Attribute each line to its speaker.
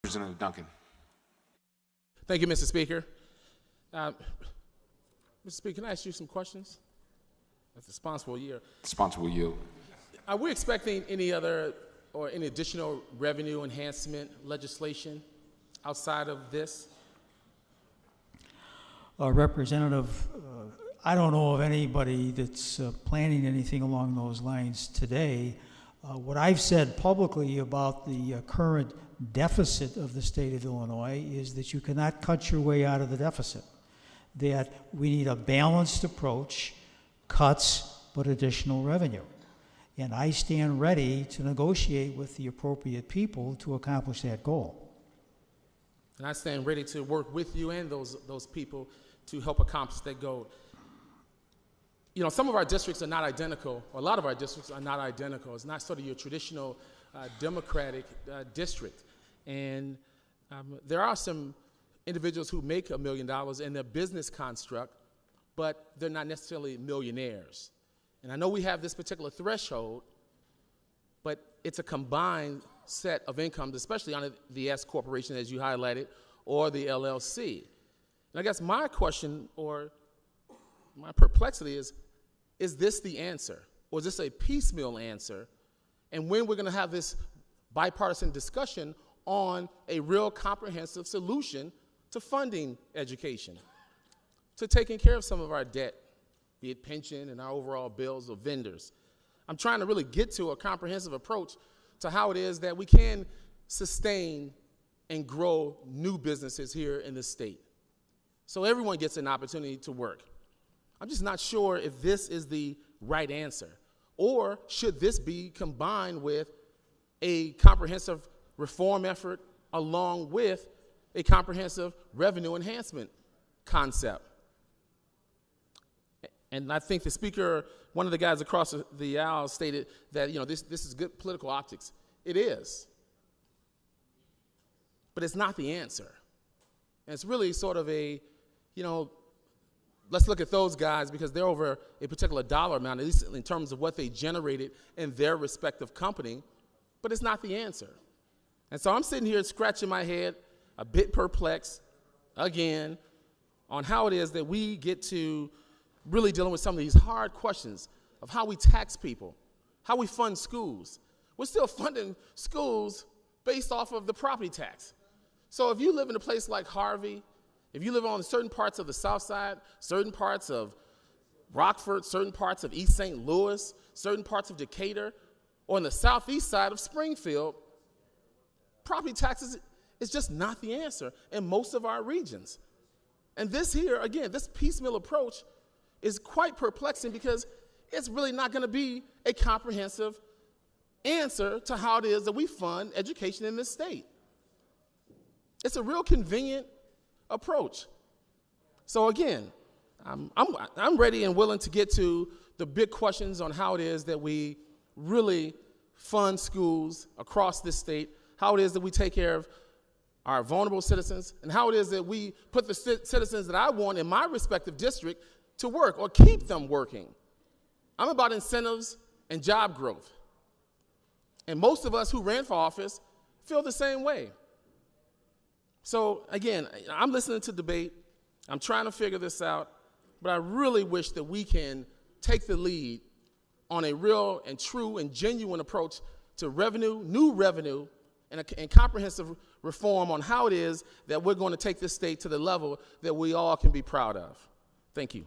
Speaker 1: Representative Dunkin.
Speaker 2: Thank you, Mr. Speaker. Mr. Speaker, can I ask you some questions? That's a responsible year.
Speaker 1: Responsible yield.
Speaker 2: Are we expecting any other or any additional revenue enhancement legislation outside of this?
Speaker 3: Representative, I don't know of anybody that's planning anything along those lines today. What I've said publicly about the current deficit of the state of Illinois is that you cannot cut your way out of the deficit, that we need a balanced approach, cuts but additional revenue. And I stand ready to negotiate with the appropriate people to accomplish that goal.
Speaker 2: And I stand ready to work with you and those people to help accomplish that goal. You know, some of our districts are not identical, or a lot of our districts are not identical. It's not sort of your traditional Democratic district. And there are some individuals who make $1 million in their business construct, but they're not necessarily millionaires. And I know we have this particular threshold, but it's a combined set of incomes, especially on the S corporation, as you highlighted, or the LLC. And I guess my question or my perplexity is this the answer? Or is this a piecemeal answer? And when we're going to have this bipartisan discussion on a real comprehensive solution to funding education, to taking care of some of our debt, be it pension and our overall bills of vendors. I'm trying to really get to a comprehensive approach to how it is that we can sustain and grow new businesses here in this state, so everyone gets an opportunity to work. I'm just not sure if this is the right answer, or should this be combined with a comprehensive reform effort along with a comprehensive revenue enhancement concept. And I think the speaker, one of the guys across the aisle, stated that, you know, this is good political optics. It is. But it's not the answer. And it's really sort of a, you know, let's look at those guys because they're over a particular dollar amount, at least in terms of what they generated in their respective company, but it's not the answer. And so I'm sitting here scratching my head, a bit perplexed, again, on how it is that we get to really dealing with some of these hard questions of how we tax people, how we fund schools. We're still funding schools based off of the property tax. So if you live in a place like Harvey, if you live on certain parts of the South Side, certain parts of Rockford, certain parts of East St. Louis, certain parts of Decatur, or on the southeast side of Springfield, property taxes is just not the answer in most of our regions. And this here, again, this piecemeal approach is quite perplexing because it's really not going to be a comprehensive answer to how it is that we fund education in this state. It's a real convenient approach. So again, I'm ready and willing to get to the big questions on how it is that we really fund schools across this state, how it is that we take care of our vulnerable citizens, and how it is that we put the citizens that I want in my respective district to work or keep them working. I'm about incentives and job growth. And most of us who ran for office feel the same way. So again, I'm listening to debate. I'm trying to figure this out, but I really wish that we can take the lead on a real and true and genuine approach to revenue, new revenue, and comprehensive reform on how it is that we're going to take this state to the level that we all can be proud of. Thank you.